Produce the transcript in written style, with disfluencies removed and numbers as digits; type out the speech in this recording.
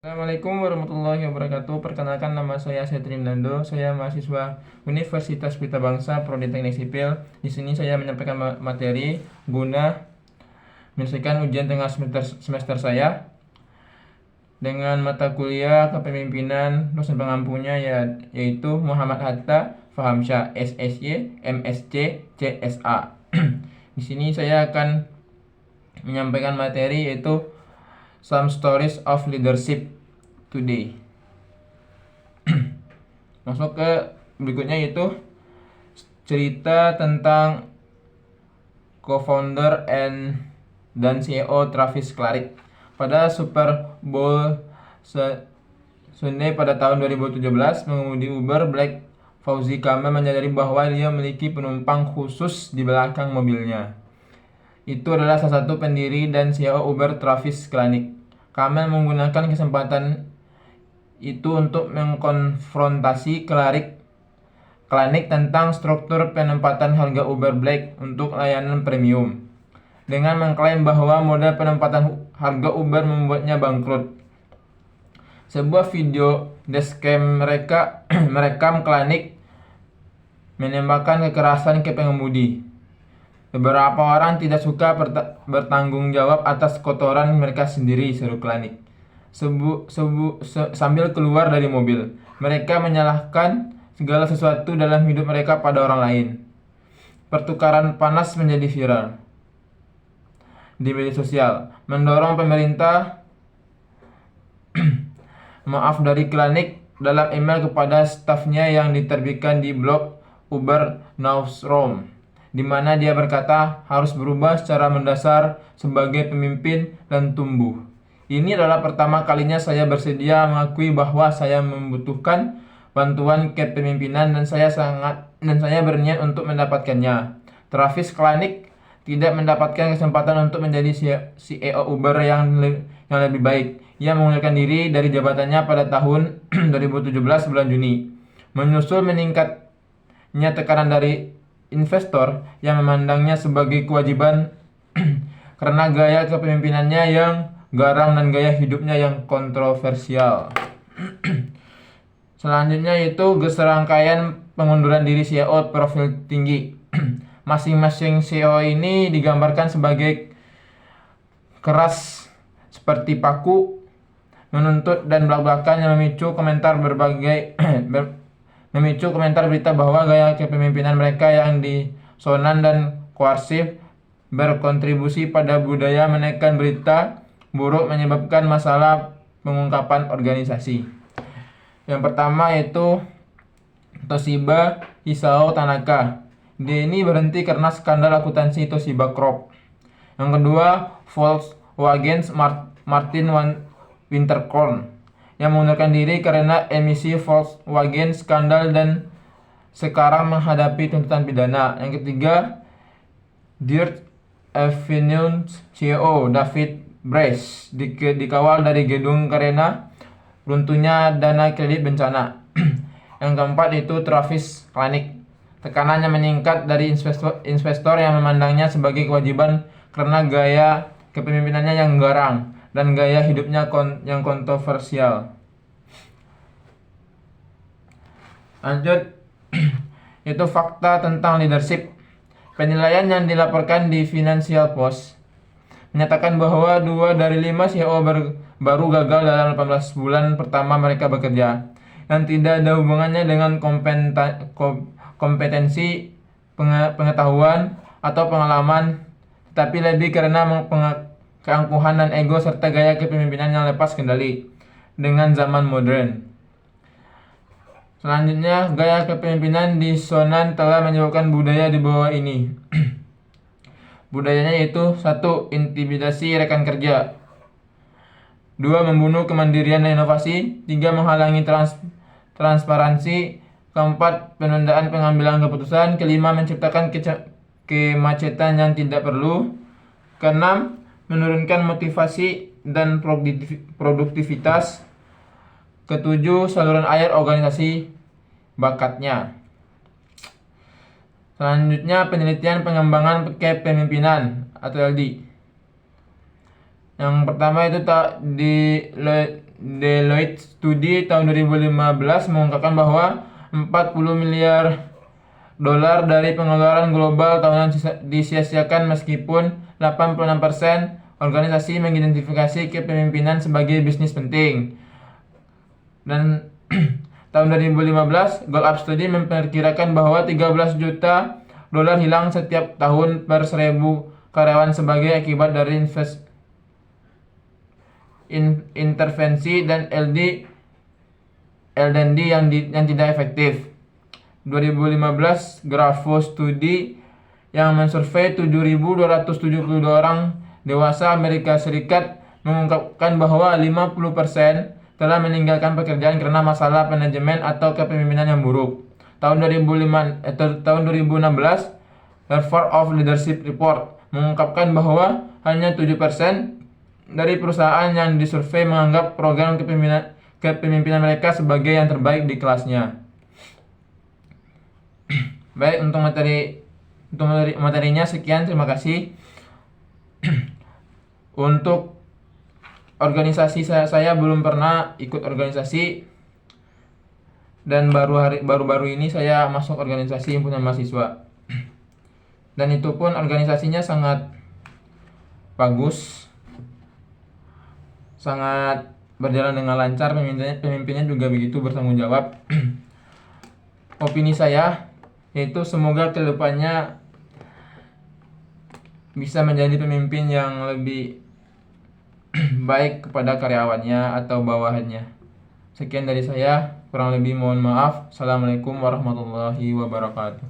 Assalamualaikum warahmatullahi wabarakatuh. Perkenalkan, nama saya Setrin Nando. Saya mahasiswa Universitas Pelita Bangsa, Prodi Teknik Sipil. Di sini saya menyampaikan materi guna menyelesaikan ujian tengah semester saya dengan mata kuliah kepemimpinan. Dosen pengampunya yaitu Muhammad Hatta Fahamsyah, SSY, MSc, CSA. Di sini saya akan menyampaikan materi yaitu Some Stories of Leadership Today. Masuk ke berikutnya, yaitu cerita tentang co-founder dan CEO Travis Clarick. Pada Super Bowl Sunday pada tahun 2017, pengemudi Uber Black Fauzi Kamel menyadari bahwa dia memiliki penumpang khusus di belakang mobilnya. Itu adalah salah satu pendiri dan CEO Uber, Travis Kalanick. Kamel menggunakan kesempatan itu untuk mengkonfrontasi Kalanick tentang struktur penempatan harga Uber Black untuk layanan premium, dengan mengklaim bahwa model penempatan harga Uber membuatnya bangkrut. Sebuah video dashcam merekam Kalanick menembakkan kekerasan ke pengemudi. Beberapa orang tidak suka bertanggung jawab atas kotoran mereka sendiri, seru Kalanick sambil keluar dari mobil. Mereka menyalahkan segala sesuatu dalam hidup mereka pada orang lain. Pertukaran panas menjadi viral di media sosial, mendorong pemerintah maaf dari Kalanick dalam email kepada stafnya yang diterbitkan di blog Uber Newsroom, di mana dia berkata harus berubah secara mendasar sebagai pemimpin dan tumbuh. Ini adalah pertama kalinya saya bersedia mengakui bahwa saya membutuhkan bantuan kepemimpinan dan saya berniat untuk mendapatkannya. Travis Kalanick tidak mendapatkan kesempatan untuk menjadi CEO Uber yang lebih baik. Ia mengundurkan diri dari jabatannya pada tahun 2017 bulan Juni, menyusul meningkatnya tekanan dari investor yang memandangnya sebagai kewajiban karena gaya kepemimpinannya yang garang dan gaya hidupnya yang kontroversial. Selanjutnya yaitu serangkaian pengunduran diri CEO profil tinggi. Masing-masing CEO ini digambarkan sebagai keras seperti paku, menuntut dan belak-belakan yang memicu komentar berita bahwa gaya kepemimpinan mereka yang disonan dan koarsif berkontribusi pada budaya menekan berita buruk menyebabkan masalah pengungkapan organisasi. Yang pertama yaitu Toshiba Hisao Tanaka. Dia ini berhenti karena skandal akuntansi Toshiba Corp. Yang kedua, Volkswagen Martin Winterkorn, yang mengundurkan diri karena emisi Volkswagen skandal dan sekarang menghadapi tuntutan pidana. Yang ketiga, Dirt Avenue CEO David Brace dikawal dari gedung karena runtuhnya dana kredit bencana. Yang keempat itu Travis Kalanick. Tekanannya meningkat dari investor yang memandangnya sebagai kewajiban karena gaya kepemimpinannya yang garang dan gaya hidupnya yang kontroversial. Lanjut, itu fakta tentang leadership. Penilaian yang dilaporkan di Financial Post menyatakan bahwa 2 dari 5 CEO baru gagal dalam 18 bulan pertama mereka bekerja, yang tidak ada hubungannya dengan kompetensi, pengetahuan, atau pengalaman, tetapi lebih karena keangkuhan dan ego serta gaya kepemimpinan yang lepas kendali dengan zaman modern. Selanjutnya, gaya kepemimpinan disonan telah menyebabkan budaya di bawah ini. Budayanya yaitu 1. Intimidasi rekan kerja, 2. Membunuh kemandirian dan inovasi, 3. Menghalangi transparansi, 4. Penundaan pengambilan keputusan, 5. Menciptakan kemacetan yang tidak perlu, 6. Menurunkan motivasi dan produktivitas, 7. Saluran air organisasi bakatnya. Selanjutnya, penelitian pengembangan kepemimpinan atau LD. Yang pertama itu Deloitte Studi tahun 2015 mengungkapkan bahwa 40 miliar dolar dari pengeluaran global tahunan disia-siakan meskipun 86% organisasi mengidentifikasi kepemimpinan sebagai bisnis penting. Dan tahun 2015, Gold Up Study memperkirakan bahwa 13 juta dolar hilang setiap tahun per 1000 karyawan sebagai akibat dari intervensi dan L&D yang tidak efektif. 2015 Grafo Studi yang mensurvei 7.272 orang dewasa Amerika Serikat mengungkapkan bahwa 50% telah meninggalkan pekerjaan karena masalah manajemen atau kepemimpinan yang buruk. Tahun 2016, Harvard of Leadership Report mengungkapkan bahwa hanya 7% dari perusahaan yang disurvei menganggap program kepemimpinan mereka sebagai yang terbaik di kelasnya. Baik, untuk materinya sekian, terima kasih. Untuk organisasi saya belum pernah ikut organisasi, dan baru-baru ini saya masuk organisasi himpunan mahasiswa. Dan itu pun organisasinya sangat bagus, sangat berjalan dengan lancar, pemimpinnya juga begitu bertanggung jawab. Opini saya yaitu semoga kedepannya bisa menjadi pemimpin yang lebih baik kepada karyawannya atau bawahannya. Sekian dari saya, kurang lebih mohon maaf. Assalamualaikum warahmatullahi wabarakatuh.